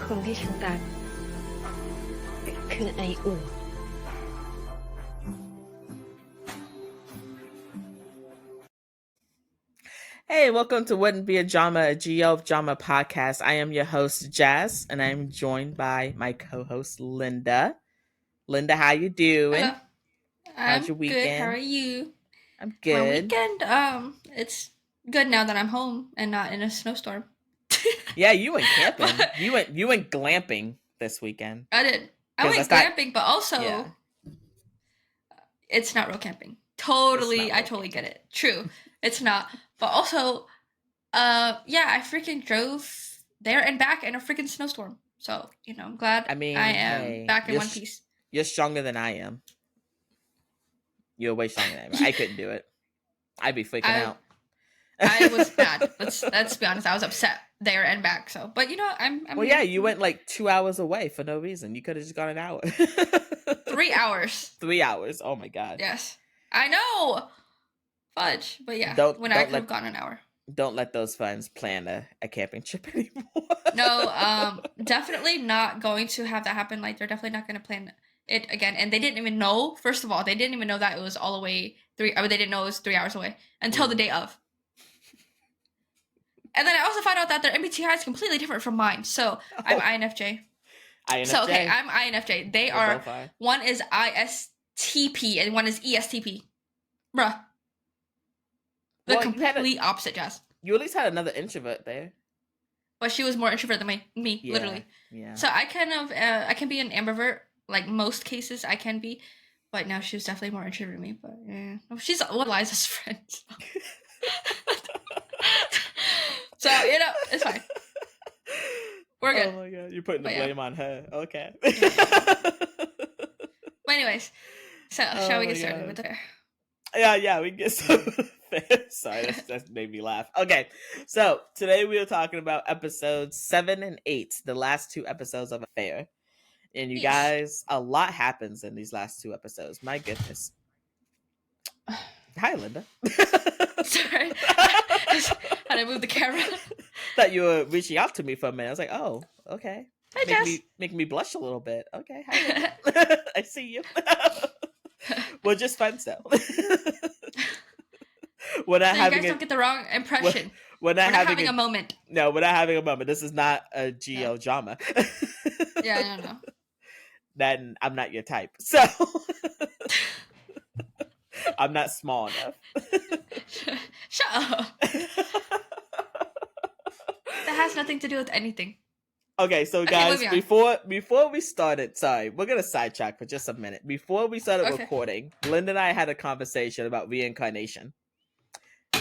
คนที่ฉันรักคือไออุ่น Hey, welcome to Wouldn't Be a Drama, a GO Drama podcast. I am your host, Jazz, and I'm joined by my co-host, Linda. Linda, how you doing? Hello. How's your I'm weekend? good. How are you? I'm My good. weekend, it's good now that I'm home and not in a snowstorm. Yeah, you went camping. You went glamping this weekend. I did. I 'Cause went that's not- glamping, but also Yeah. it's not real camping. Totally, It's not I real totally camping. get it. True, it's not. But also, yeah, I freaking drove there and back in a freaking snowstorm. So I'm glad I mean, I am hey, back in you're one piece. You're stronger than I am. You're way stronger than I am. I couldn't do it. I'd be freaking out. I was bad. Let's be honest. I was upset there and back. So, but I'm. Well, yeah, you went like 2 hours away for no reason. You could have just gone an hour. 3 hours. 3 hours. Oh my god. Yes, I know. Fudge, but yeah, I could have gone an hour. Don't let those friends plan a camping trip anymore. No, definitely not going to have that happen. Like, they're definitely not going to plan it again. And they didn't even know. First of all, they didn't even know that it was all the way they didn't know it was 3 hours away until the day of. And then I also found out that their MBTI is completely different from mine. So I'm INFJ. INFJ. So okay, I'm INFJ. They are. One is ISTP and one is ESTP. Bruh. The complete opposite, Jazz. You at least had another introvert there. But she was more introvert than me, Yeah, literally. Yeah. So I kind of, I can be an ambivert. Like most cases, I can be. But now she was definitely more introvert than me. But yeah, she's one of Liza's friends. So it's fine. We're good. Oh my god, you're putting the blame on her. Okay. But anyways, so shall we get started with the Yeah, we can get started. Sorry, that made me laugh. Okay, so today we are talking about episodes 7 and 8, the last two episodes of Affair. And you guys, a lot happens in these last two episodes. My goodness. Hi, Linda. Sorry. How did I move the camera? Thought you were reaching out to me for a minute. I was like, oh, okay. Hi, Make me blush a little bit. Okay, hi. I see you. We're just friends though. We're not you guys don't get the wrong impression. We're not having a moment. No, we're not having a moment. This is not a GO drama. Yeah, I don't know. Then I'm not your type. So I'm not small enough. Shut up. That has nothing to do with anything. Okay, so guys, before we started, sorry, we're gonna sidetrack for just a minute. Before we started recording, Linda and I had a conversation about reincarnation.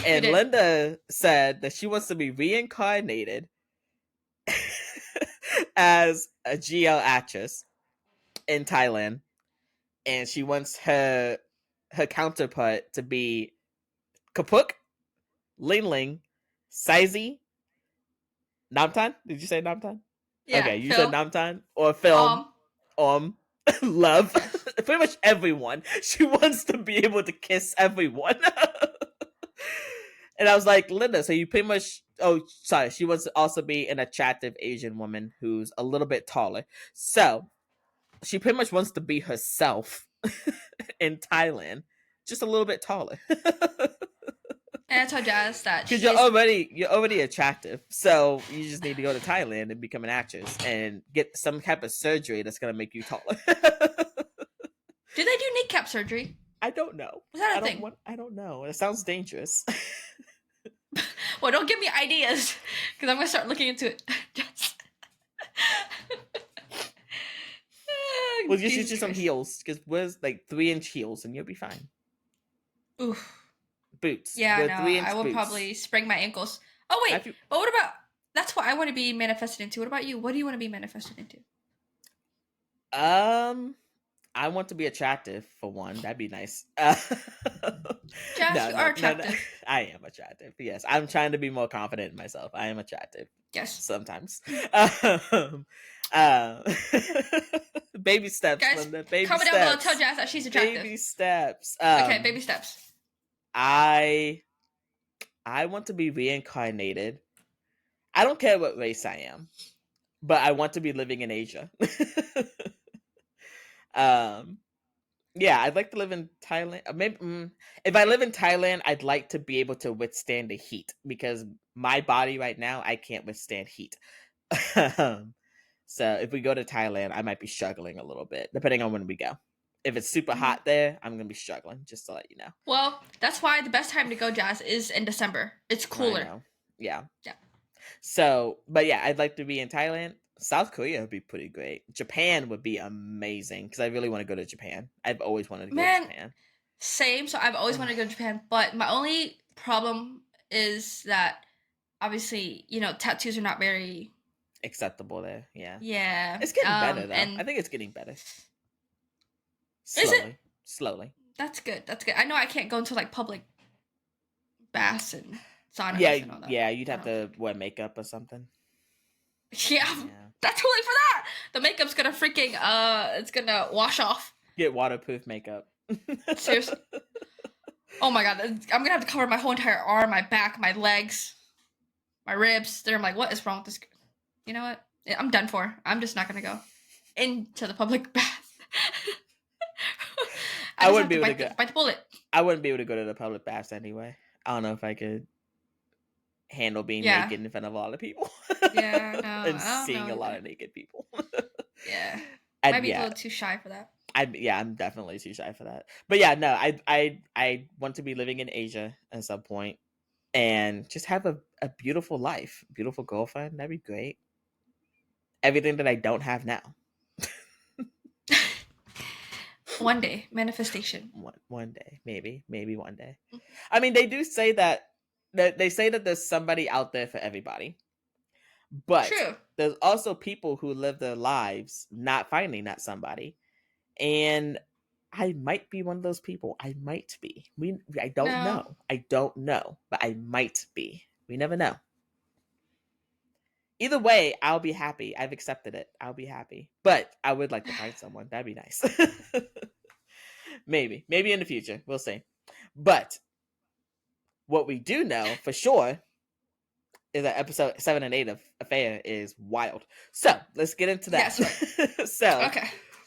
And Linda said that she wants to be reincarnated as a GL actress in Thailand. And she wants her counterpart to be Kapuk, Ling Ling, Saizi, Namtan. Did you say Namtan? Yeah, okay, you said Namtan or film. Love. Pretty much everyone. She wants to be able to kiss everyone. And I was like, Linda, so you pretty much... Oh, sorry. She wants to also be an attractive Asian woman who's a little bit taller. So she pretty much wants to be herself in Thailand. Just a little bit taller. And I told Jazz that because you're already attractive, so you just need to go to Thailand and become an actress and get some type of surgery that's gonna make you taller. Do they do kneecap surgery? I don't know. Is that a thing? I don't know. It sounds dangerous. Well, don't give me ideas, because I'm gonna start looking into it. Well, just use some heels, because wears like 3-inch heels, and you'll be fine. Oof. Boots. Yeah, no, I will probably sprain my ankles. Oh wait, but what about? That's what I want to be manifested into. What about you? What do you want to be manifested into? I want to be attractive for one. That'd be nice. Josh, you are attractive. No. I am attractive. Yes, I'm trying to be more confident in myself. I am attractive. Yes, sometimes. Baby steps, guys. Linda. Baby comment steps. down below. Tell Jazz that she's attractive. Baby steps. Okay, baby steps. I I want to be reincarnated. I don't care what race I am, but I want to be living in Asia. um, yeah, I'd like to live in Thailand. Maybe if I live in Thailand, I'd like to be able to withstand the heat because my body right now, I can't withstand heat. So if we go to Thailand, I might be struggling a little bit, depending on when we go. If it's super hot there, I'm gonna be struggling. Just to let you know. Well, that's why the best time to go, Jazz, is in December. It's cooler. I know. Yeah. Yeah. So, but yeah, I'd like to be in Thailand. South Korea would be pretty great. Japan would be amazing because I really want to go to Japan. I've always wanted to go to Japan. Same. So I've always wanted to go to Japan, but my only problem is that obviously, tattoos are not very acceptable there. Yeah. Yeah. It's getting better though. I think it's getting better. Slowly. Slowly. That's good. That's good. I know I can't go into like public baths and saunas and all that. Yeah, you'd have to wear makeup or something. Yeah. That's totally for that. The makeup's gonna freaking it's gonna wash off. Get waterproof makeup. Seriously. Oh my god, I'm gonna have to cover my whole entire arm, my back, my legs, my ribs. I'm like, what is wrong with this? You know what? I'm done for. I'm just not gonna go into the public bath. I wouldn't be able to bite the bullet. I wouldn't be able to go to the public baths anyway. I don't know if I could handle being naked in front of a lot of people. Yeah, no. And seeing a lot of naked people. Yeah. Might be a little too shy for that. I'm definitely too shy for that. But yeah, no, I want to be living in Asia at some point and just have a beautiful life, beautiful girlfriend. That'd be great. Everything that I don't have now. One day, manifestation. One day, maybe one day. I mean, they do say that they say that there's somebody out there for everybody. But there's also people who live their lives not finding that somebody. And I might be one of those people. I might be. I don't know. I don't know, but I might be. We never know. Either way, I'll be happy. I've accepted it. I'll be happy. But I would like to find someone. That'd be nice. Maybe in the future. We'll see. But what we do know for sure is that episode 7 and 8 of Affair is wild. So let's get into that. Yes,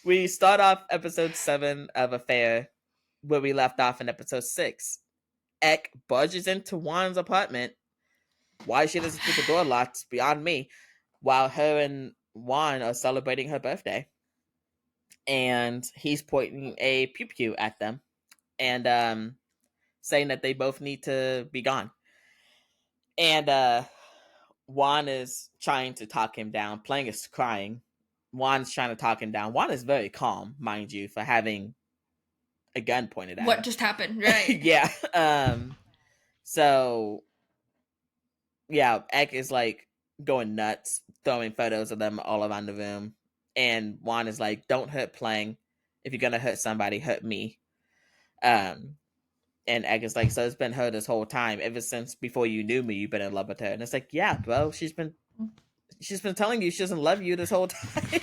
we start off episode 7 of Affair where we left off in episode 6. Ek barges into Wan's apartment. Why she doesn't keep the door locked is beyond me. While her and Wan are celebrating her birthday. And he's pointing a pew-pew at them. And saying that they both need to be gone. And Wan is trying to talk him down. Pleng is crying. Wan's trying to talk him down. Wan is very calm, mind you, for having a gun pointed at him. What just happened, right? Yeah. So, yeah, Ek is like going nuts, throwing photos of them all around the room. And Wan is like, don't hurt Pleng. If you're going to hurt somebody, hurt me. And Egg is like, so it's been her this whole time. Ever since before you knew me, you've been in love with her. And it's like, yeah, bro, she's been telling you she doesn't love you this whole time.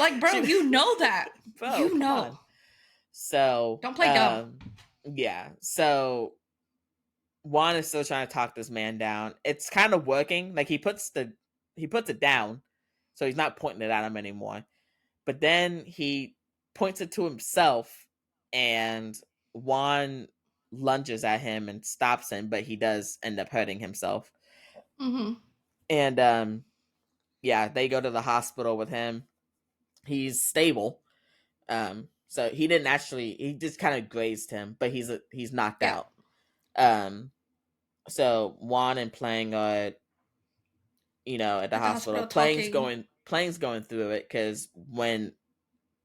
Like, bro, you know that. Bro, you know. So don't play dumb. Yeah. So Wan is still trying to talk this man down. It's kind of working. Like he puts it down, so he's not pointing it at him anymore. But then he points it to himself, and Wan lunges at him and stops him, but he does end up hurting himself. Mm-hmm. And yeah, they go to the hospital with him. He's stable. So he didn't actually, he just kind of grazed him, but he's knocked out. So Wan and Pleng are, at the hospital. Pleng's going through it because when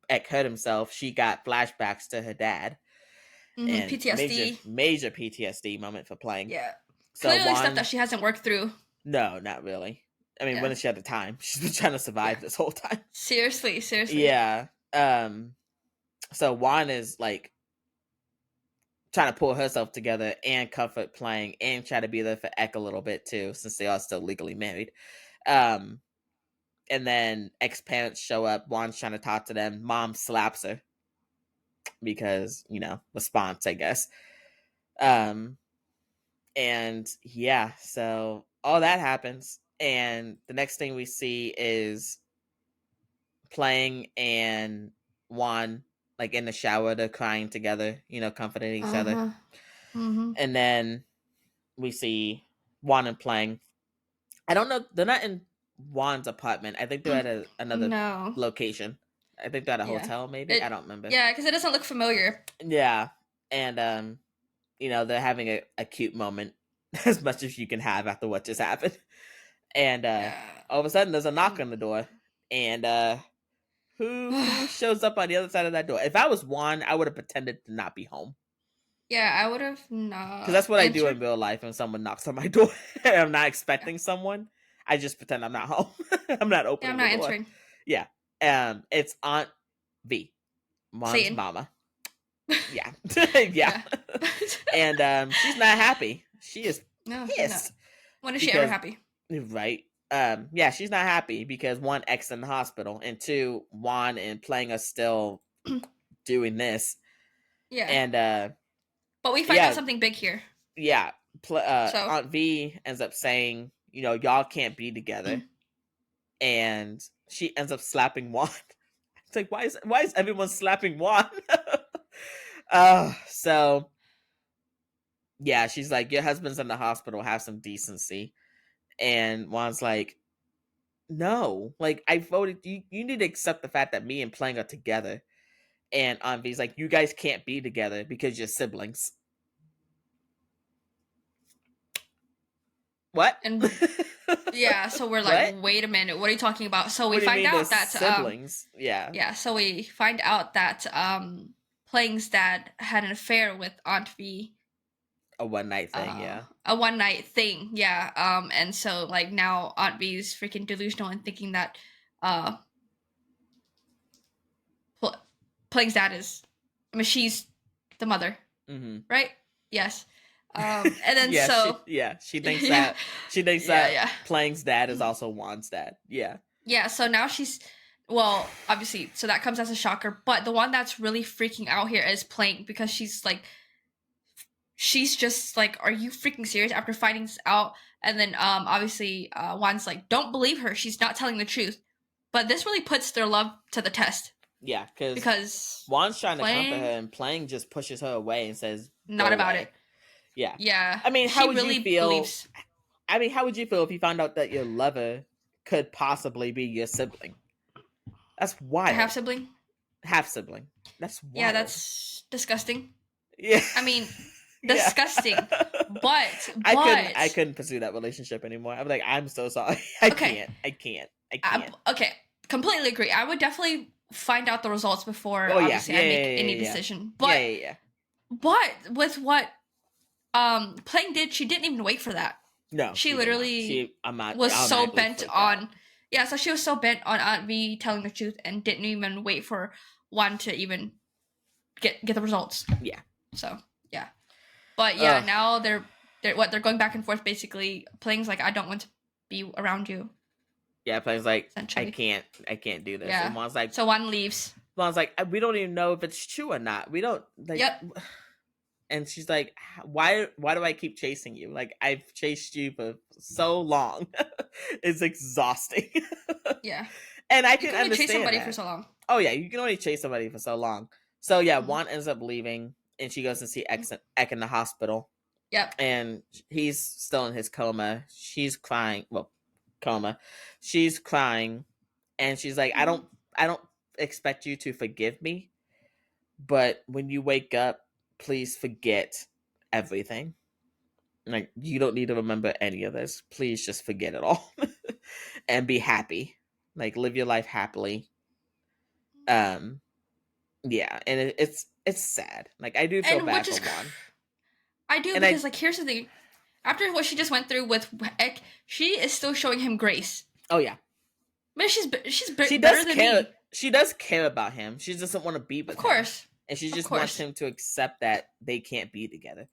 Ek hurt himself, she got flashbacks to her dad. Mm-hmm. And PTSD. Major PTSD moment for Pleng. Yeah. So clearly stuff that she hasn't worked through. No, not really. I mean, when has she had the time? She's been trying to survive this whole time. Seriously. Yeah. So Wan is like trying to pull herself together and comfort Pleng and try to be there for Ek a little bit too, since they are still legally married. And then ex-parents show up. Wan's trying to talk to them. Mom slaps her because, response, I guess. And yeah, so all that happens, and the next thing we see is Pleng and Wan like in the shower, they're crying together, comforting each other. Uh-huh. Mm-hmm. And then we see Wan and Pleng. I don't know, they're not in Wan's apartment. I think they're at another No. location. I think they're at a Yeah. hotel, maybe. I don't remember. Yeah, because it doesn't look familiar. Yeah, and they're having a cute moment, as much as you can have after what just happened. And Yeah. all of a sudden, there's a knock on the door, and who shows up on the other side of that door? If I was Juan, I would have pretended to not be home, Yeah, I would have not. because that's what I do in real life. When someone knocks on my door and I'm not expecting someone, I just pretend I'm not home. I'm not Yeah, opening I'm not the door. answering. Yeah, it's Aunt V, Juan's Satan. mama. Yeah, yeah. And she's not happy. She is No, pissed. When is she ever happy? Right. Yeah, she's not happy because one, X in the hospital, and two, Wan and Pleng are still doing this. Yeah. And but we find out something big here. Yeah. Aunt V ends up saying, y'all can't be together. And she ends up slapping Wan. It's like, why is everyone slapping Wan? So yeah, she's like, your husband's in the hospital, have some decency. And Juan's like, no, like, I voted, you need to accept the fact that me and Pleng are together. And Aunt V's like, you guys can't be together because you're siblings. What? And yeah, so we're like, wait a minute, what are you talking about? So we find out that siblings. Yeah, so we find out that Pleng's dad had an affair with Aunt V. A one night thing, yeah. A one night thing, yeah. And so like now Aunt V is freaking delusional and thinking that Pleng's dad is, she's the mother, right? Yes. And then she thinks that Pleng's dad is also Juan's dad. Yeah. Yeah, so now she's, well, obviously, so that comes as a shocker, but the one that's really freaking out here is Pleng, because she's just like, are you freaking serious, after finding this out? And then obviously Juan's like, don't believe her, she's not telling the truth. But this really puts their love to the test. Yeah, because Juan's trying to comfort her, and Pleng just pushes her away and says, not about it. Yeah. Yeah. I mean, how would you feel? I mean, how would you feel if you found out that your lover could possibly be your sibling? That's wild. A half sibling? Half sibling. That's wild. Yeah, that's disgusting. Yeah. I mean, disgusting. But I couldn't pursue that relationship anymore. I'm like, I'm so sorry. I can't. Okay. Completely agree. I would definitely find out the results before obviously I make any decision. But but with what Pleng did, she didn't even wait for that. No, she literally was so bent on. Yeah, so she was so bent on Aunt V telling the truth and didn't even wait for Juan to even get the results. Yeah. So yeah, but yeah, now they're going back and forth basically. Pleng's like, I don't want to be around you. Yeah, Pleng's like, I can't do this. Yeah. And Juan's like, so Juan leaves. Juan's like, we don't even know if it's true or not. We don't. Like, yep. And she's like, why do I keep chasing you? Like, I've chased you for so long. It's exhausting. Yeah. And I can only understand chase somebody that. for so long. Oh, yeah, you can only chase somebody for so long. So, yeah, Juan ends up leaving, and she goes to see Ek in the hospital. Yep. And he's still in his coma. She's crying. Well, coma. She's crying, and she's like, I don't expect you to forgive me, but when you wake up, please forget everything. Like, you don't need to remember any of this. Please just forget it all and be happy. Like, live your life happily. Yeah, and it's sad. Like, I do feel bad for Juan. I do, because like, here's the thing. After what she just went through with Ek, she is still showing him grace. Oh yeah. But she's better than me. She does care about him. She doesn't want to be with him. Of course. And she just wants him to accept that they can't be together.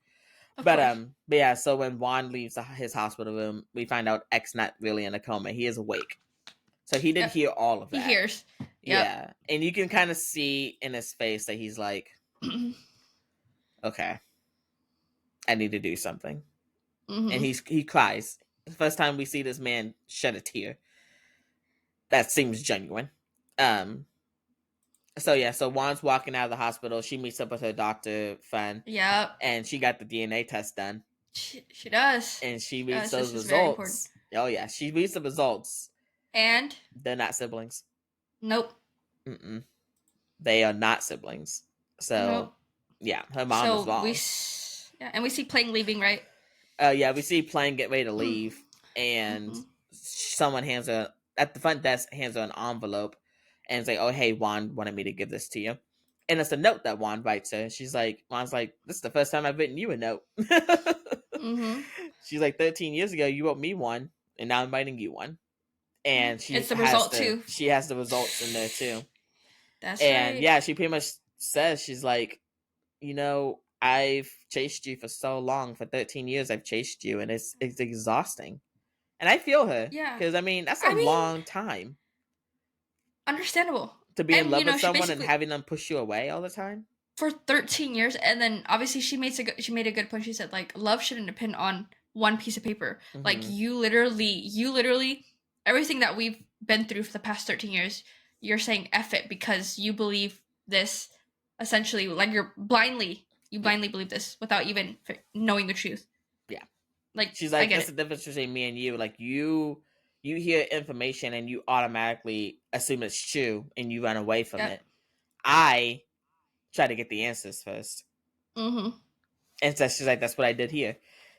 But yeah, so when Juan leaves his hospital room, we find out Ek's not really in a coma. He is awake. So he did hear all of that. He hears. Yep. Yeah. And you can kind of see in his face that he's like, okay, I need to do something. and he cries. The first time we see this man shed a tear. That seems genuine. So Juan's walking out of the hospital. She meets up with her doctor friend. Yep. And she got the DNA test done. She does. And she reads those This is very important. results. Oh yeah, she reads the results. And they're not siblings. Nope. They are not siblings. So yeah, her mom is wrong. And we see Pleng leaving, right? Yeah, we see Pleng get ready to leave, and someone hands her at the front desk hands her an envelope, and it's like, "Oh hey, Juan wanted me to give this to you," and it's a note that Juan writes her. Juan's like, "This is the first time I've written you a note." She's like, 13 years ago, you wrote me one, and now I'm writing you one, and it's the result too. She has the results in there too. That's and right. Yeah, she pretty much says, she's like, I've chased you for so long. For 13 years, I've chased you, and it's exhausting. And I feel her. Yeah. Because, that's a long time. Understandable. To be in love with someone and having them push you away all the time. For 13 years. And then, obviously, she made a good point. She said, like, love shouldn't depend on one piece of paper. Like, you literally, everything that we've been through for the past 13 years, you're saying F it because you believe this, essentially, like, you blindly believe this without even knowing the truth. Yeah. Like, she's like, that's the difference between me and you. Like, you hear information and you automatically assume it's true and you run away from it. I try to get the answers first. And so she's like, that's what I did here.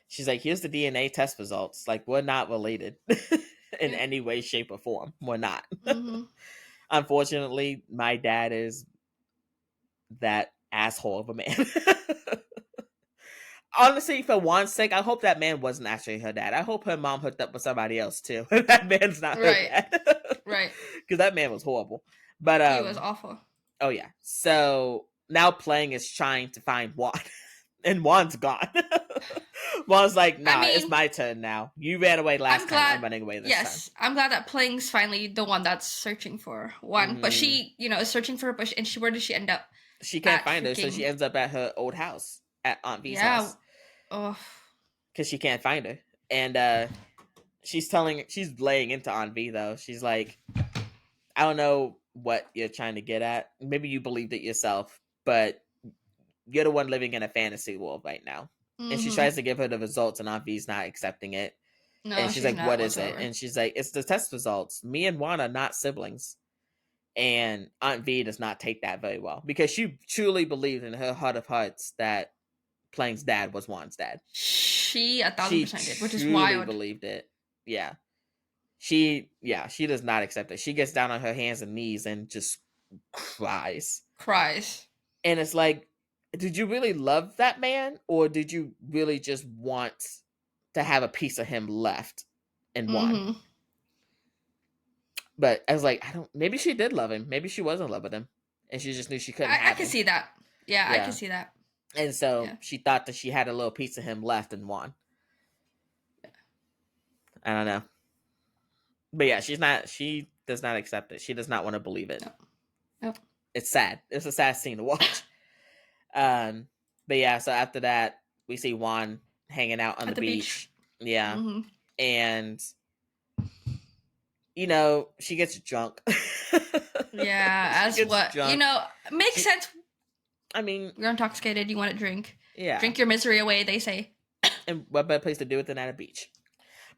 She's like, here's the DNA test results. Like, we're not related in any way, shape, or form. We're not. Unfortunately, my dad is that asshole of a man. Honestly, for Juan's sake, I hope that man wasn't actually her dad. I hope her mom hooked up with somebody else too. That man's not her dad. Right. Because that man was horrible. But he was awful. Oh yeah. So now Pleng is trying to find Juan. And Juan's gone. Juan's like, nah, it's my turn now. You ran away last time. I'm running away this time. Yes, I'm glad that Pleng's finally the one that's searching for Juan. But she, is searching for her. And where does she end up? She can't find her, so she ends up at her old house, at Aunt V's house. Oh. Because she can't find her. And she's laying into Aunt V, though. She's like, I don't know what you're trying to get at. Maybe you believed it yourself, but you're the one living in a fantasy world right now. And she tries to give her the results, and Aunt V's not accepting it. No, and she's like, what is it? And she's like, it's the test results. Me and Juan are not siblings. And Aunt V does not take that very well. Because she truly believed in her heart of hearts that Pleng's dad was Juan's dad. She 1,000% did, which is wild. She believed it. Yeah. She does not accept it. She gets down on her hands and knees and just cries. And it's like, did you really love that man, or did you really just want to have a piece of him left in Juan? But I was like, maybe she did love him. Maybe she was in love with him, and she just knew she couldn't have him. I can see that. Yeah, I can see that. And so she thought that she had a little piece of him left in Juan. I don't know. But yeah, she does not accept it. She does not want to believe it. Nope. It's sad. It's a sad scene to watch. But yeah, so after that, we see Juan hanging out on the beach. Yeah. And she gets drunk. As what drunk. Makes sense. I mean, you're intoxicated, you want to drink. Yeah. Drink your misery away, they say. And what better place to do it than at a beach?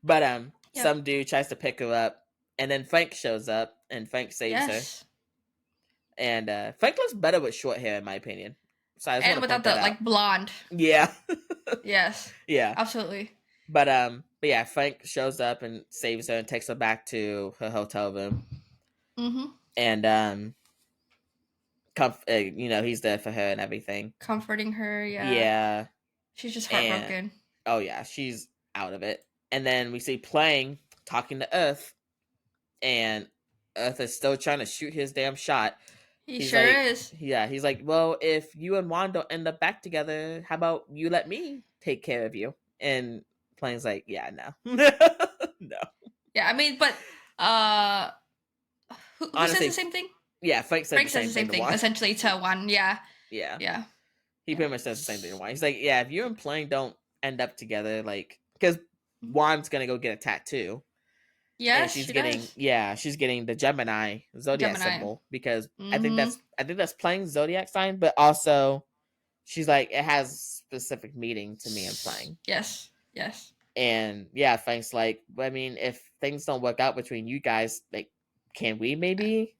But some dude tries to pick her up, and then Frank shows up, and Frank saves her. And Frank looks better with short hair, in my opinion. So and without the blonde. Yeah. Yes. Yeah. Absolutely. But yeah, Frank shows up and saves her and takes her back to her hotel room. And he's there for her and everything, comforting her. Yeah. She's just heartbroken. Oh yeah, she's out of it. And then we see Pleng talking to Earth, and Earth is still trying to shoot his damn shot. He's sure is. Yeah, he's like, well, if you and Juan don't end up back together, how about you let me take care of you? And Pleng's like, yeah, no. No. Yeah, I mean, but who says the same thing? Yeah, Frank says the same thing essentially to Juan. Yeah. He pretty much says the same thing to Juan. He's like, yeah, if you and Pleng don't end up together, like, because Wan's gonna go get a tattoo. Yes, And she's she getting does. she's getting the Gemini zodiac Gemini. symbol because I think Mm-hmm. that's playing zodiac sign, but also she's like it has specific meaning to me and playing. Yes. Yes. And yeah, Frank's like, I mean, if things don't work out between you guys, like, can we maybe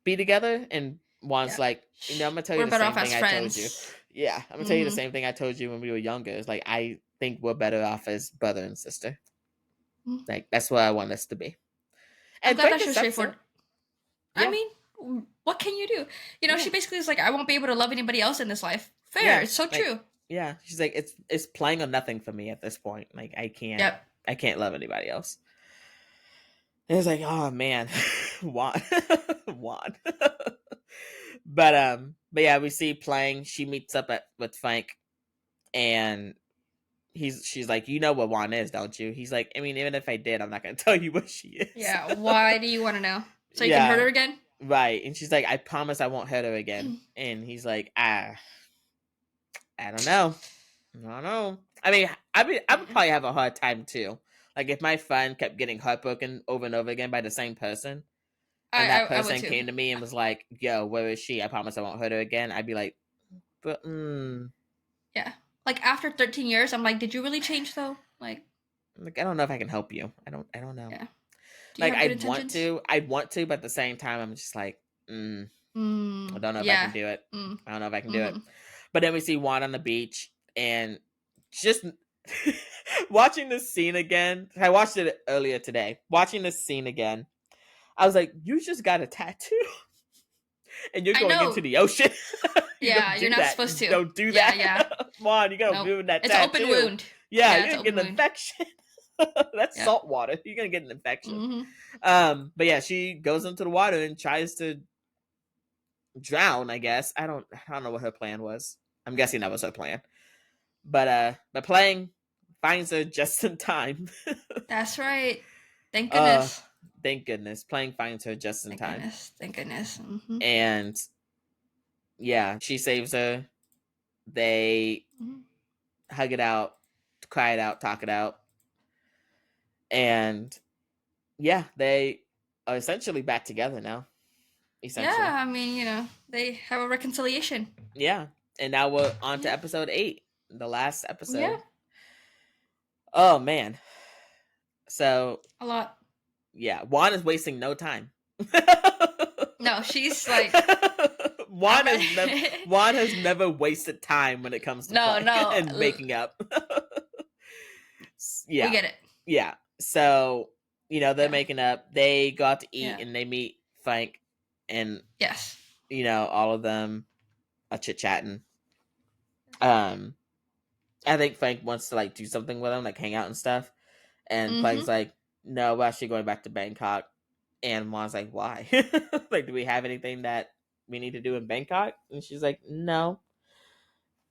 be together? And Juan's Yeah. like, I'm gonna tell you We're the better same off as thing I told you. friends. Yeah, I'm gonna tell you the same thing I told you when we were younger. It's like I think we're better off as brother and sister. Mhm. Like that's what I want us to be. I'm And glad Frank that she was accepts it. straightforward. Yeah. I mean, what can you do? Yeah. She basically is like, I won't be able to love anybody else in this life. Fair. Yeah, It's so like, true. Yeah, she's like, it's playing on nothing for me at this point. Like I Yep. can't love anybody else. And it's like, oh man, Juan, Juan. But yeah, we see playing. She meets up with Frank, and she's like, you know what Juan is, don't you? He's like, I mean, even if I did, I'm not gonna tell you what she is. Yeah. Why do you want to know? So you Yeah. can hurt her again? Right. And she's like, I promise I won't hurt her again. And he's like, I don't know. I don't know. I mean, I would probably have a hard time too. Like if my friend kept getting heartbroken over and over again by the same person, and that I would person too. came to me and was like, "Yo, where is she? I promise I won't hurt her again." I'd be like, "But Yeah. Like after 13 years, I'm like, did you really change though? Like I don't know if I can help you. I don't know." yeah. Do you Like have good intentions? I'd want to, but at the same time, I'm just like, I don't know if I can Yeah. do it. I don't know if I can do it. Mm-hmm. But then we see Juan on the beach, and just watching this scene again. I watched it earlier today. Watching this scene again, I was like, "You just got a tattoo, and you're I going know. into the ocean. You Yeah, don't do you're not that. supposed You to. don't do Yeah, that. yeah. Juan, you gotta Nope. ruin that It's an tattoo. open wound. Yeah, Yeah, you're it's gonna an get open an wound. infection. That's Yep. salt water. You're gonna get an infection." Mm-hmm. But yeah, she goes into the water and tries to drown, I guess. I don't know what her plan was. I'm guessing that was her plan. But Pleng finds her just in time. That's right. Thank uh goodness. Thank goodness. Pleng finds her just in Thank time. goodness. Thank goodness. Mm-hmm. And yeah, she saves her. They hug it out, cry it out, talk it out. And yeah, they are essentially back together now. Essentially. Yeah, I mean, they have a reconciliation. Yeah. And now we're on to episode 8, the last episode. Yeah. Oh man. So A lot. yeah, Juan is wasting no time. No, she's like Juan has never wasted time when it comes to playing and making up. Yeah. We get it. Yeah. So, they're making up. They got to eat and they meet Frank and yes. All of them are chit-chatting. I think Frank wants to like do something with him, like hang out and stuff. And Plank's like, no, we're actually going back to Bangkok. And Juan's like, why? Like, do we have anything that we need to do in Bangkok? And she's like, no.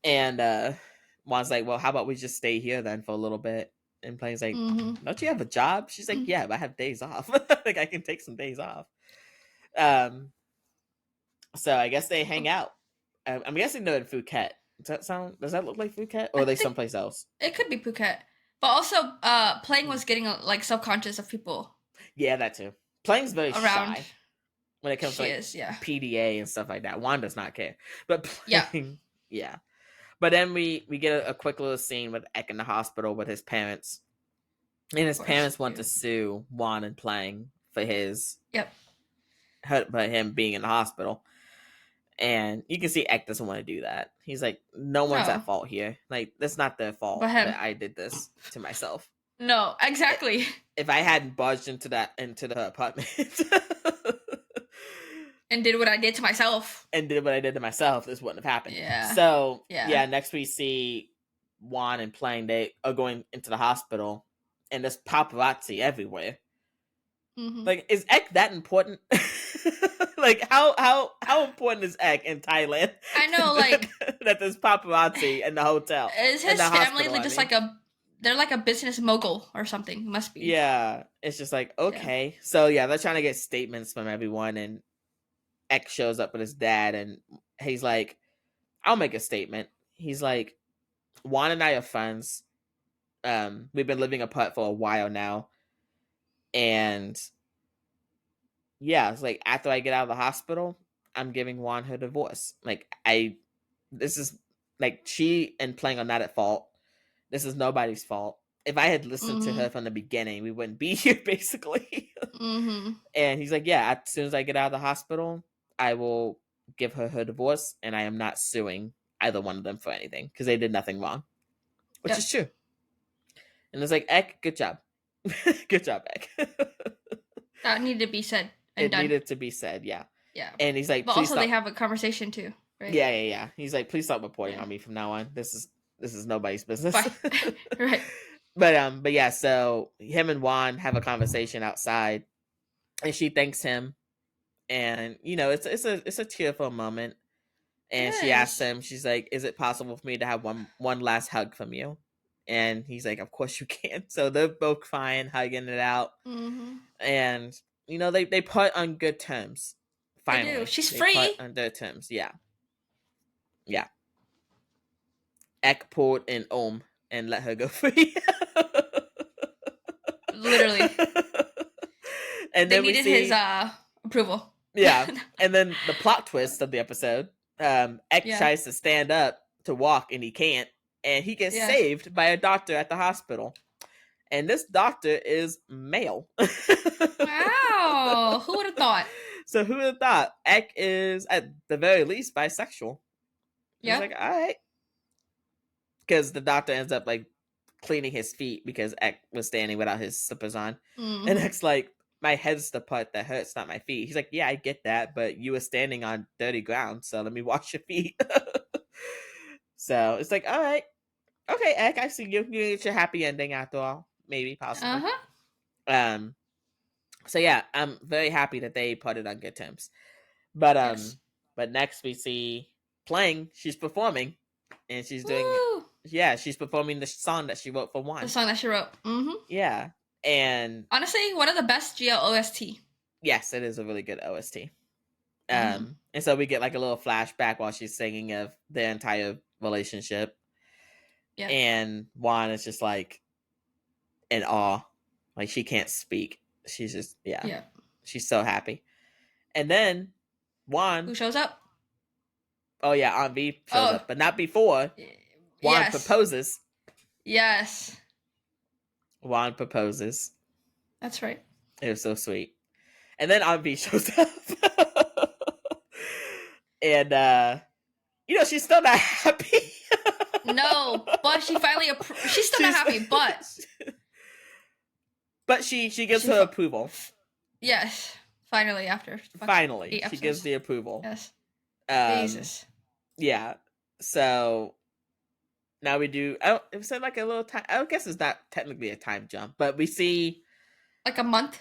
And Juan's like, well, how about we just stay here then for a little bit? And Plank's like, don't you have a job? She's like, yeah, but I have days off. Like, I can take some days off. So I guess they hang out. I'm guessing they're in Phuket. Does that look like Phuket? Or are they someplace else? It could be Phuket. But also, Pleng was getting like self-conscious of people. Yeah, that too. Pleng's very around. shy when it comes to like PDA and stuff like that. Juan does not care. But Pleng, yeah. But then we get a quick little scene with Ek in the hospital with his parents. And his parents want to sue Wan and Pleng for him being in the hospital. And you can see Ek doesn't want to do that. He's like, no one's at fault here. Like, that's not their fault that I did this to myself. No, exactly. If I hadn't barged into the apartment and did what I did to myself, this wouldn't have happened. Yeah. So next we see Wan and Pleng. They are going into the hospital, and there's paparazzi everywhere. Like, is Ek that important? Like, how important is Ek in Thailand? I know, like that there's paparazzi in the hotel. Is his family just like they're like a business mogul or something? Must be. Yeah, it's just like, okay. Yeah. So yeah, they're trying to get statements from everyone, and Ek shows up with his dad, and he's like, I'll make a statement. He's like, Juan and I are friends. We've been living apart for a while now, and yeah, it's like after I get out of the hospital, I'm giving Juan her divorce. Like this is like she and Pleng are not at fault. This is nobody's fault. If I had listened to her from the beginning, we wouldn't be here, basically. And he's like, yeah, as soon as I get out of the hospital, I will give her her divorce, and I am not suing either one of them for anything because they did nothing wrong, which is true. And it's like, Ek, good job. Good job, Ek. That needed to be said and done. It needed to be said, yeah. Yeah. And he's like, but please also stop. They have a conversation too, right? Yeah. He's like, please stop reporting on me from now on. This is nobody's business. Right. But yeah, so him and Juan have a conversation outside, and she thanks him, and it's a tearful moment. And she asks him, she's like, is it possible for me to have one last hug from you? And he's like, of course you can. So they're both crying, hugging it out. And they part on good terms. Finally, they do. She's they free part on their terms. Yeah. Ek pulled an and let her go free. Literally. And they then needed we see his approval. Yeah. And then the plot twist of the episode, Ek tries to stand up to walk and he can't, and he gets saved by a doctor at the hospital. And this doctor is male. Wow. Who would have thought? So who would have thought? Ek is at the very least bisexual. Yeah. He's like, all right. Because the doctor ends up like cleaning his feet because Ek was standing without his slippers on. And Ek's like, my head's the part that hurts, not my feet. He's like, yeah, I get that, but you were standing on dirty ground, so let me wash your feet. So it's like, all right. Okay, Ek, I see you. You get your happy ending after all. Maybe, possibly. So yeah, I'm very happy that they parted on good terms. But but next we see Pleng. She's performing, and she's doing she's performing the song that she wrote for Wan. The song that she wrote. Yeah. And honestly, one of the best GL OST. Yes, it is a really good OST. And so we get like a little flashback while she's singing of their entire relationship. Yeah. And Wan is just like in awe. Like she can't speak. She's just she's so happy. And then Wan, who shows up? Oh yeah, Aunt V shows up, but not before. Wan proposes. Yes. Wan proposes. That's right. It was so sweet. And then Aunt V shows up. And she's still not happy. No, but she finally she's still not happy, but she gives her approval. Yes. Finally, after she gives the approval. Yes. Jesus. Yeah. So now we do. It was like a little time. I guess it's not technically a time jump, but we see like a month.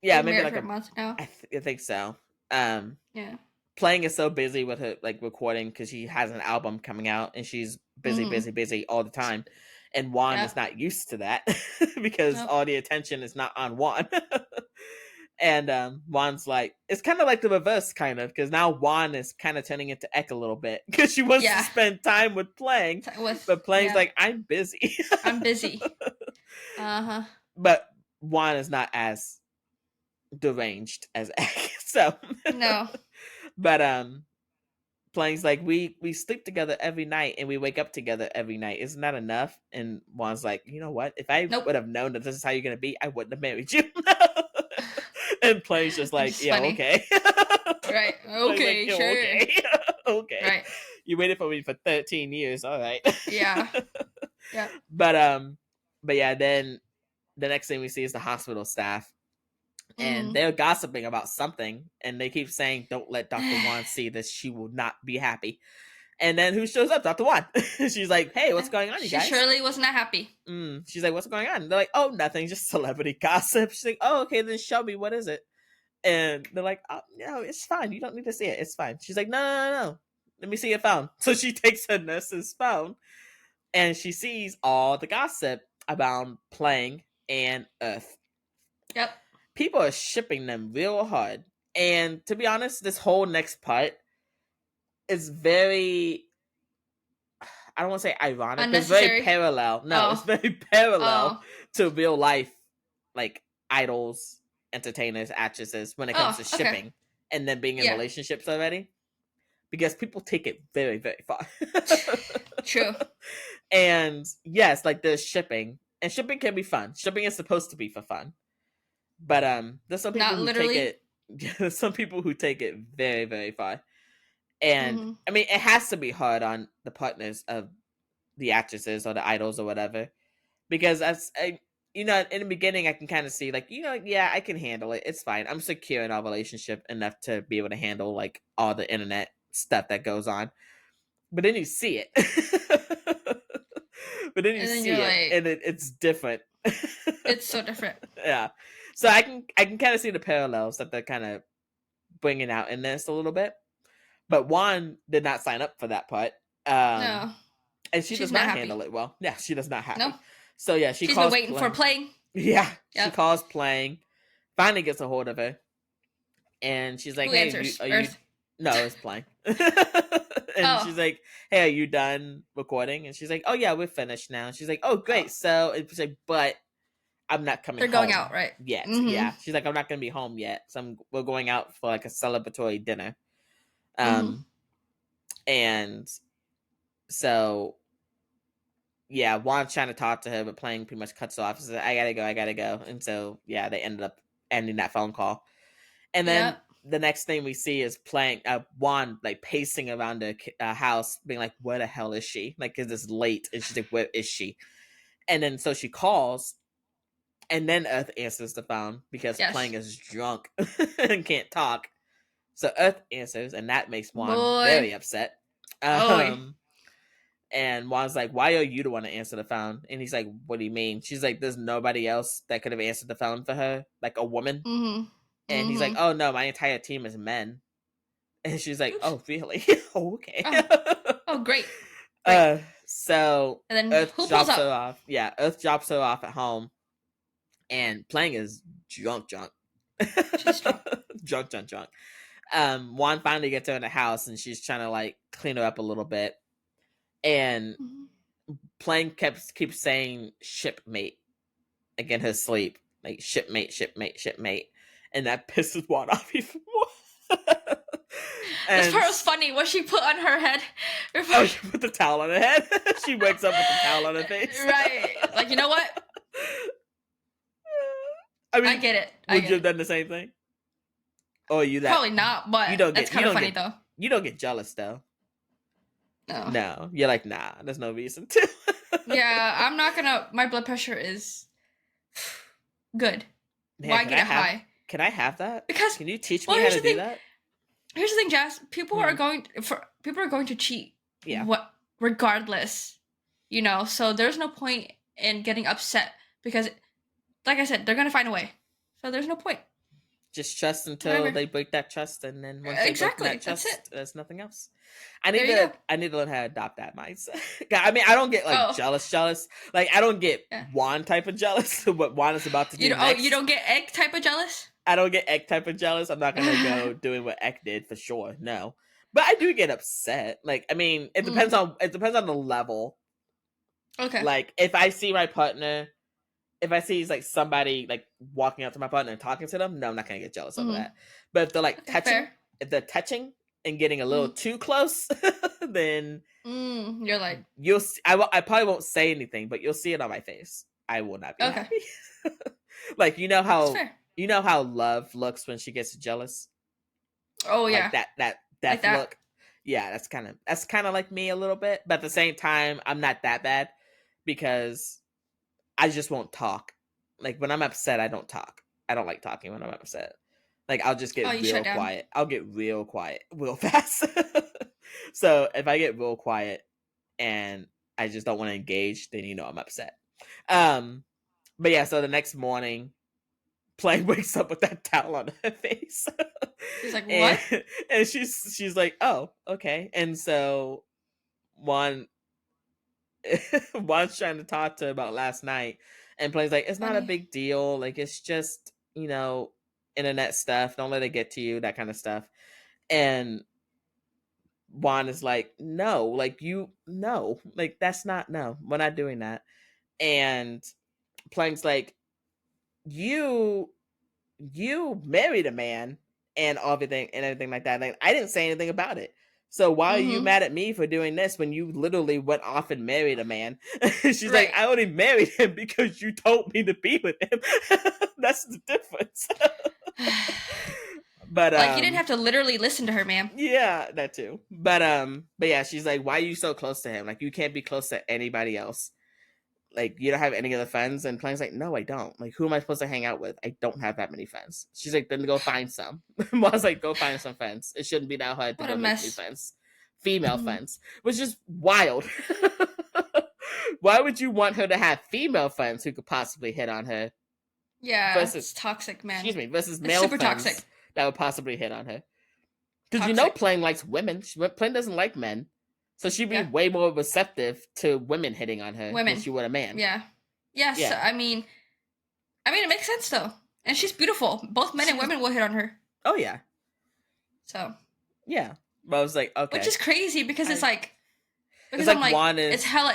Yeah, maybe like a month now. I think so. Yeah. Pleng is so busy with her like recording because she has an album coming out and she's busy all the time. And Wan is not used to that because all the attention is not on Wan. And Wan's like, it's kind of like the reverse, kind of, because now Wan is kind of turning into Ek a little bit because she wants to spend time with Pleng, but Pleng's like, I'm busy. I'm busy. But Wan is not as deranged as Ek, so no. But Pleng's like, we sleep together every night and we wake up together every night. Isn't that enough? And Wan's like, you know what? If I would have known that this is how you're gonna be, I wouldn't have married you. And Pleng's just like, funny. Okay. Right. Okay, like, sure. Okay. Okay. Right. You waited for me for 13 years. All right. Yeah. Yeah. But yeah, then the next thing we see is the hospital staff. And they're gossiping about something. And they keep saying, don't let Dr. Wan see this. She will not be happy. And then who shows up? Dr. Wan. She's like, hey, what's going on, you guys? She surely was not happy. She's like, what's going on? And they're like, oh, nothing. Just celebrity gossip. She's like, oh, okay, then show me. What is it? And they're like, oh, no, it's fine. You don't need to see it. It's fine. She's like, no. Let me see your phone. So she takes her nurse's phone. And she sees all the gossip about Pleng and Earth. Yep. People are shipping them real hard. And to be honest, this whole next part is very, I don't want to say ironic, but it's very Unnecessary? parallel. No, it's Oh. very parallel Oh. to real life, like idols, entertainers, actresses when it comes to Oh, okay. shipping and then being in Yeah. relationships already, because people take it very, very far. True. And yes, like there's shipping, and shipping can be fun. Shipping is supposed to be for fun, but there's some people Not who take literally. it. There's some people who take it very, very far, and Mm-hmm. I mean it has to be hard on the partners of the actresses or the idols or whatever, because you know, in the beginning I can kind of see like, you know, yeah, I can handle it. It's fine. I'm secure in our relationship enough to be able to handle like all the internet stuff that goes on. But then you see it. But then you And then see you're it like, and it's different. it's so different. Yeah. So I can kind of see the parallels that they're kind of bringing out in this a little bit. But Juan did not sign up for that part. No. And she She's does not not happy. handle it well. Yeah, she does not No. happy. So yeah, she She's been calls waiting for Pleng. Pleng. Yeah, she Yep. calls Pleng. Finally gets a hold of her, and she's like, Who "Hey, answers? are you?" Earth. No, it's Pleng. And Oh. she's like, "Hey, are you done recording?" And she's like, "Oh yeah, we're finished now." And she's like, "Oh Oh. great." So it's like, "But I'm not coming They're going home out, right? yet." Mm-hmm. Yeah, she's like, "I'm not gonna be home yet. So we're going out for like a celebratory dinner." Mm-hmm. And so yeah, Juan's trying to talk to her, but Pleng pretty much cuts her off. Says, I gotta go. And so yeah, they ended up ending that phone call. And then Yep. the next thing we see is Juan like pacing around the house, being like, "Where the hell is she?" Like, cause it's late, and she's like, "Where is she?" And then so she calls, and then Earth answers the phone because Yes. Pleng is drunk and can't talk. So Earth answers, and that makes Juan Boy. very upset. Oy. And Juan's like, "Why are you the one to answer the phone?" And he's like, "What do you mean?" She's like, "There's nobody else that could have answered the phone for her, like a woman." Mm-hmm. And he's like, Mm-hmm. "Oh no, my entire team is men." And she's like, Oops. "Oh really? Oh, okay." Oh. Oh, great. Great. So And then Earth who pulls drops her up? off. Yeah, Earth drops her off at home, and Pleng is drunk. She's drunk. Drunk. Juan finally gets her in the house, and she's trying to like clean her up a little bit, and Mm-hmm. Pleng keeps saying shipmate like in her sleep, like shipmate, and that pisses Juan off even more. This And part was funny. What she put on her head before. oh, she put the towel on her head. She wakes up with the towel on her face. Right. Like, you know what? I mean, I get it. would you have done the same thing? Or you that Probably not, but you don't that's get you kind of don't funny get though. you don't get jealous though. No. No, you're like, nah, there's no reason to. Yeah, I'm not gonna. My blood pressure is good. Man, Why get it high? can I have that? Because, Can you teach well, me how here's to the do thing. that? Here's the thing, Jazz. People are Hmm. going to cheat. Yeah. What, regardless, you know. So there's no point in getting upset because, like I said, they're gonna find a way. So there's no point. Just trust until Whatever. they break that trust, and then once they break Exactly. that That's it. trust, there's nothing else. There you go. I need to learn how to adopt that mindset. I mean, I don't get like Oh. jealous. Like I don't get Yeah. Juan type of jealous. What Juan is about to do You don't, oh, next. you don't get egg type of jealous? I don't get Ek type of jealous. I'm not gonna go doing what Ek did for sure. No, but I do get upset. Like I mean, it depends on the level. Okay. Like if I see my partner, if I see like somebody like walking up to my partner and talking to them, no, I'm not gonna get jealous over that. But if they're like Okay, touching, fair. if they're touching and getting a little too close, then You're like, you'll see, I probably won't say anything, but you'll see it on my face. I will not be okay. happy. Like That's fair. you know how love looks when she gets jealous. Oh Like yeah. that Like that. look. Yeah, that's kind of like me a little bit, but at the same time, I'm not that bad because I just won't talk. Like when I'm upset, I don't talk. I don't like talking when I'm upset. Like I'll just get Oh, you real shut down. quiet. I'll get real quiet real fast. So if I get real quiet and I just don't want to engage, then you know I'm upset. But yeah, so the next morning, Play wakes up with that towel on her face. He's like, what? And she's like, oh, okay. And so Juan's trying to talk to her about last night, and Play's like, it's not a Funny. big deal. Like it's just, internet stuff. Don't let it get to you, that kind of stuff. And Juan is like, no, like no, like that's not, no, we're not doing that. And Pleng's like, you married a man and everything like that. Like, I didn't say anything about it. So why are you Mm-hmm. mad at me for doing this when you literally went off and married a man? She's like, Right. I only married him because you told me to be with him. That's the difference. But Like, you didn't have to literally listen to her, ma'am. yeah, that too. But yeah, she's like, why are you so close to him? Like, you can't be close to anybody else. Like, you don't have any other friends? And Plang's like, no, I don't. Like, who am I supposed to hang out with? I don't have that many friends. She's like, then go find some. Mom's like, go find some friends. It shouldn't be that hard to What go a make new mess. friends. Female Mm-hmm. friends. Which is wild. Why would you want her to have female friends who could possibly hit on her Yeah, versus, it's toxic, man. excuse me, versus It's male super friends toxic. that would possibly hit on her? Because Toxic. Pleng likes women. Pleng doesn't like men. So she'd be Yeah. way more receptive to women hitting on her than Women. she would a man. Yeah. Yes. Yeah. I mean, it makes sense though, and she's beautiful. Both men and women will hit on her. Oh yeah. So. Yeah. But I was like, okay. Which is crazy because it's like, because it's I'm like like, Wan is, it's hella,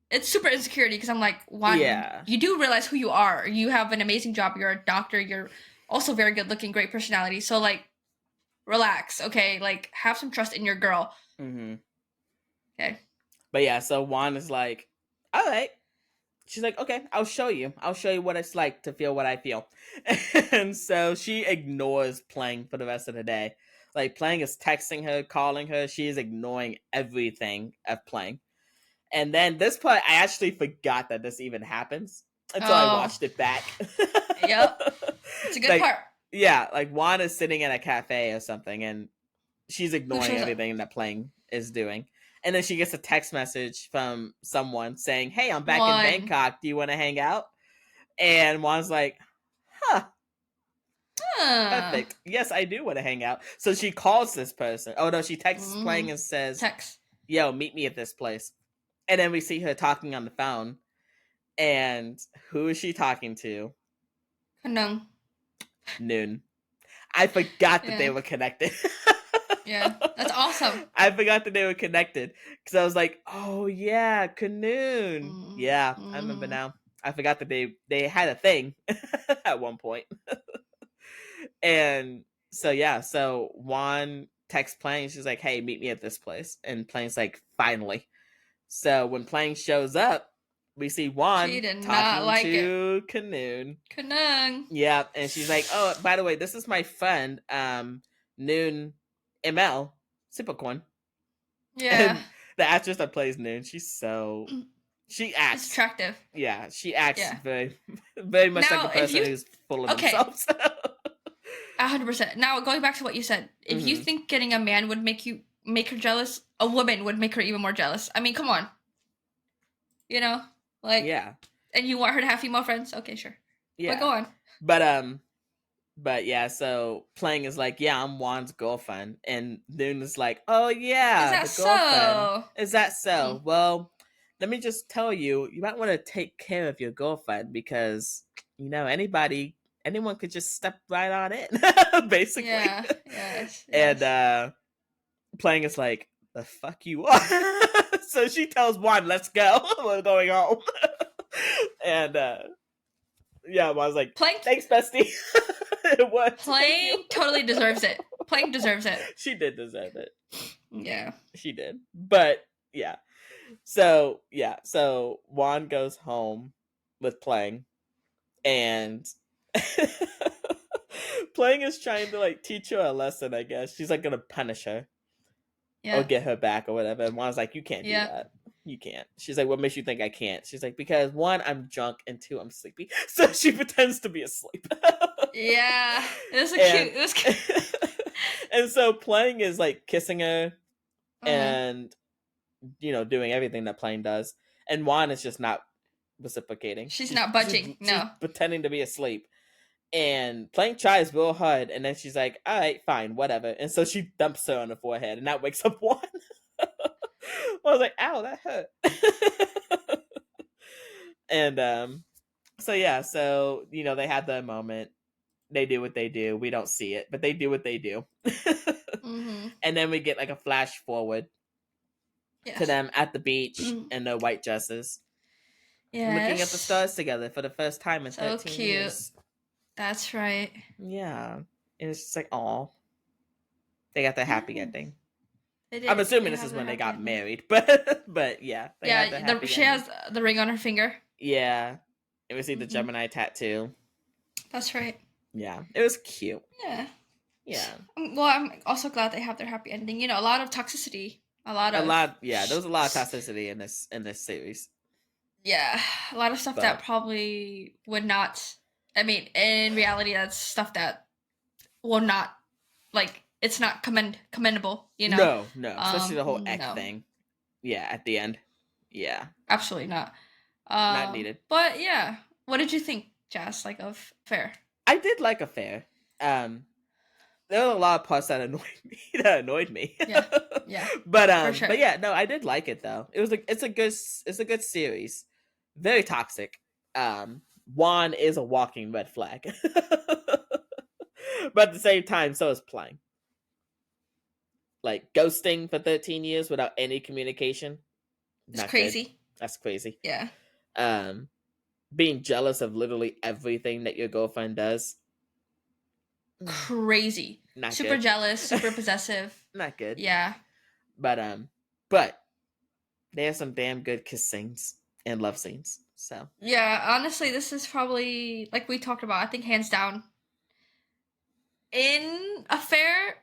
it's super insecurity because I'm like, Wan, yeah, you do realize who you are. You have an amazing job. You're a doctor. You're also very good looking, great personality. So like, relax, okay? Like, have some trust in your girl. mm-hmm. Okay. But yeah, so Wan is like, all right. She's like, okay, I'll show you what it's like to feel what I feel. And so she ignores Pleng for the rest of the day. Like, Pleng is texting her, calling her. She is ignoring everything of Pleng. And then this part, I actually forgot that this even happens until I watched it back. Yep. It's a good like, part. Yeah, like Juan is sitting at a cafe or something, and she's ignoring shows up? everything that Pleng is doing. And then she gets a text message from someone saying, hey, I'm back in Wan. Bangkok. Do you want to hang out? And Juan's like, huh, perfect. Yes, I do want to hang out. So she calls this person. Oh, no, she texts Pleng and says, yo, meet me at this place. And then we see her talking on the phone. And who is she talking to? Kanung. Noon. I forgot that they were connected. Yeah, that's awesome. I forgot that they were connected because I was like, oh yeah, Canoon. Yeah, I remember now. I forgot that they had a thing at one point. And so yeah, so Juan texts Pleng. She's like, hey, meet me at this place. And Pleng's like, finally. So when Pleng shows up, we see Juan talking to Canoon. Kanung. Yeah, and she's like, oh, by the way, this is my friend, Noon ML, Supercorn. Yeah. And the actress that plays Noon, she acts She's attractive. Yeah, she acts very, very much now, like a person who's full of themselves. 100%. Now, going back to what you said, if you think getting a man would make her jealous, a woman would make her even more jealous. I mean, come on. You know, like, yeah. And you want her to have female friends? Okay, sure. Yeah. But go on. But yeah, so Pleng is like, yeah, I'm Juan's girlfriend, and Noon is like, oh yeah, Is that so? Is that so? Well, let me just tell you, you might want to take care of your girlfriend because anyone could just step right on in, basically. Yeah. Yes. And Pleng is like, the fuck you are. So she tells Juan, let's go. We're going home. And yeah, I was like, Pleng, thanks, bestie. It was. Pleng totally deserves it. Pleng deserves it. She did deserve it. Yeah. She did. But yeah. So Juan goes home with Pleng, and Pleng is trying to like teach her a lesson, I guess. She's like gonna punish her. Yeah. Or get her back or whatever. And Juan's like, you can't do that. You can't. She's like, what makes you think I can't? She's like, because 1, I'm drunk, and 2, I'm sleepy. So she pretends to be asleep. Yeah. It was cute. And so Pleng is like kissing her and doing everything that Pleng does. And Juan is just not reciprocating. She's not budging. She's pretending to be asleep. And Pleng tries real hard, and then she's like, all right, fine, whatever. And so she dumps her on the forehead, and that wakes up Juan. I was like, ow, that hurt. And so yeah, so they had the moment. they do what they do. We don't see it, but they do what they do. And then we get like a flash forward to them at the beach in their white dresses, looking at the stars together for the first time in 13 years. That's right. Yeah. And it's just like, aw. They got their happy ending. I'm assuming this is when they got married, but yeah. She has the ring on her finger. Yeah. And we see the Gemini tattoo. That's right. Yeah. It was cute. Yeah. Yeah. Well, I'm also glad they have their happy ending. You know, a lot of toxicity. Yeah, there was a lot of toxicity in this series. Yeah. A lot of stuff that probably would not, I mean, in reality, that's stuff that will not, like, it's not commendable, you know? No. Especially the whole Ek thing. Yeah, at the end. Yeah. Absolutely not. Not needed. But yeah. What did you think, Jazz, like, of Affair? I did like Affair. There were a lot of parts that annoyed me. Yeah. But sure. But yeah, no, I did like it though. It's a good series. Very toxic. Wan is a walking red flag. But at the same time, so is Pleng. Like ghosting for 13 years without any communication. It's crazy. Good. That's crazy. Yeah. Being jealous of literally everything that your girlfriend does. Crazy. Not super good. Jealous, super possessive. Not good. Yeah. But they have some damn good kiss scenes and love scenes. So yeah, honestly, this is probably, like we talked about, I think hands down in Affair,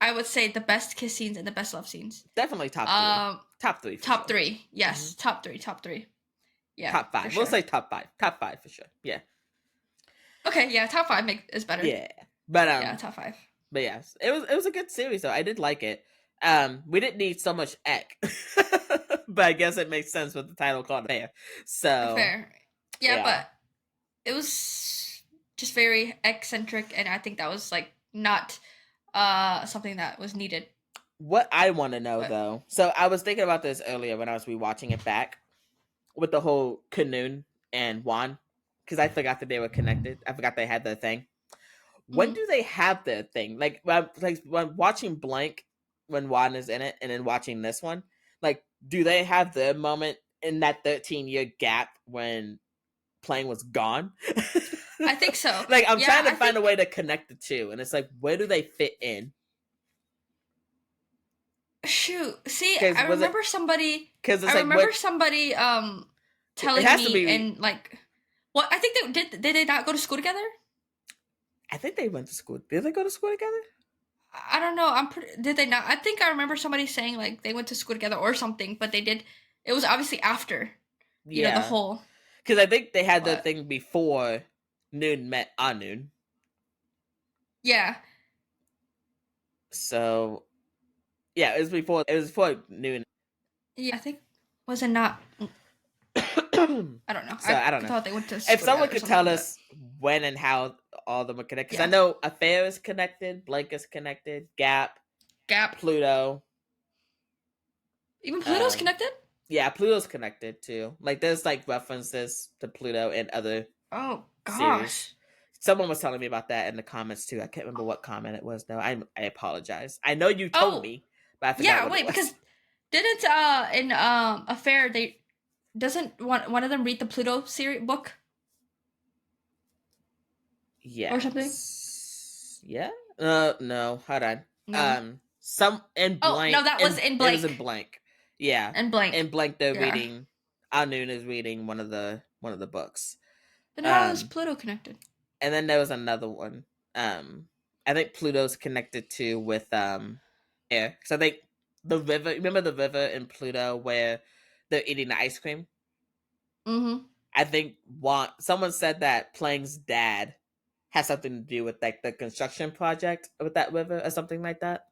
I would say the best kiss scenes and the best love scenes. Definitely top three. Top three. Yes, top three. Yeah. Top five. We'll say top five. Top five for sure. Yeah. Okay, yeah, top five is better. Yeah. But yeah, top five. But yes, it was a good series though. I did like it. We didn't need so much Ek. But I guess it makes sense with the title called Affair. So Affair. Yeah, but it was just very eccentric, and I think that was like not something that was needed. What I want to know though, so I was thinking about this earlier when I was rewatching it back with the whole Canoon and Wan, because I forgot that they were connected. I forgot they had their thing. When do they have their thing? Like when watching Blank, when Wan is in it, and then watching this one, like, do they have their moment in that 13-year gap when Pleng was gone? I think so. Like, I'm trying to find a way to connect the two, and it's like, where do they fit in? Shoot, see, I remember somebody telling me, and like, what I think did they not go to school together? I think they went to school. Did they go to school together? I don't know. Did they not? I think I remember somebody saying like they went to school together or something, but they did. It was obviously after, you know, the whole. Because I think they had their thing before Noon met Anoon. Yeah. So, yeah, it was before Noon. Yeah, I think was it not? I don't know. So I don't know. I thought they went to school. If someone could tell us when and how all of them are connected, because I know Affair is connected, Blank is connected, Gap, Pluto. Even Pluto's connected? Yeah, Pluto's connected too. Like there's like references to Pluto in other series. Someone was telling me about that in the comments too. I can't remember what comment it was though. I apologize. I know you told me, but I forgot what it was. Because didn't in Affair doesn't one of them read the Pluto series book? Yeah. Or something? Yeah? No. Hold on. No. Some in Blank. Oh, no, that was in Blank. It was in Blank. Yeah. And Blank. In Blank they're reading Anoon is reading one of the books. Then how is Pluto connected? And then there was another one. I think Pluto's connected to with air. So I think the river, remember the river in Pluto where they're eating the ice cream? Mm-hmm. I think someone said that Pleng's dad has something to do with like the construction project with that river or something like that.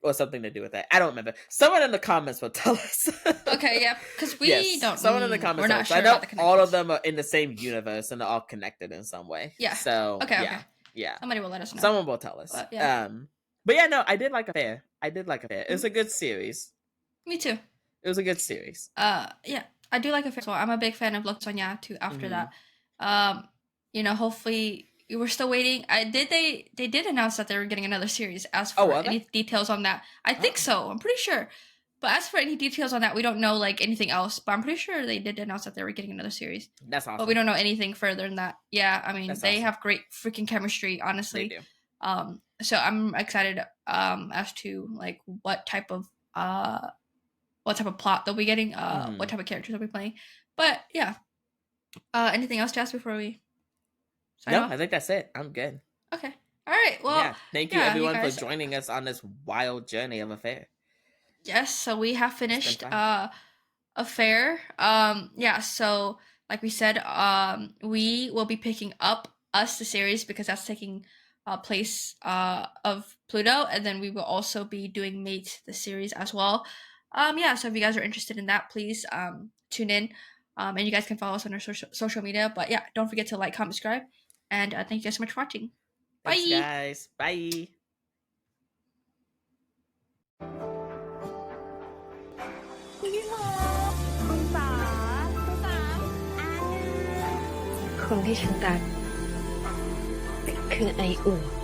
Or something to do with that. I don't remember. Someone in the comments will tell us. Okay, yeah, because we don't. Someone in the comments. We're not sure I know about the all of them are in the same universe and they're all connected in some way. Yeah. So okay. Yeah. Somebody will let us know. Someone will tell us. But yeah. But yeah, no, I did like Affair. It's a good series. Me too. It was a good series. Yeah, I do like Affair. So I'm a big fan of Look Sonya too. After that, you know, hopefully we're still waiting. They did announce that they were getting another series. As for any details on that, I think so. I'm pretty sure. But as for any details on that, we don't know like anything else. But I'm pretty sure they did announce that they were getting another series. That's awesome. But we don't know anything further than that. Yeah, I mean, they have great freaking chemistry, honestly. They do. So I'm excited as to like what type of plot they'll be getting, what type of characters they'll be playing. But yeah. Anything else to ask before we sign off? I think that's it. I'm good. Okay. All right. Well, thank you everyone for joining us on this wild journey of Affair. Yes, so we have finished Affair. So like we said, we will be picking up Us the series because that's taking place of Pluto, and then we will also be doing Mate the series as well. So if you guys are interested in that, please tune in. And you guys can follow us on our social media. But yeah, don't forget to like, comment, subscribe. And thank you guys so much for watching. Bye. Thanks, guys. Bye. Con ที่ฉันรักคือไออุ่น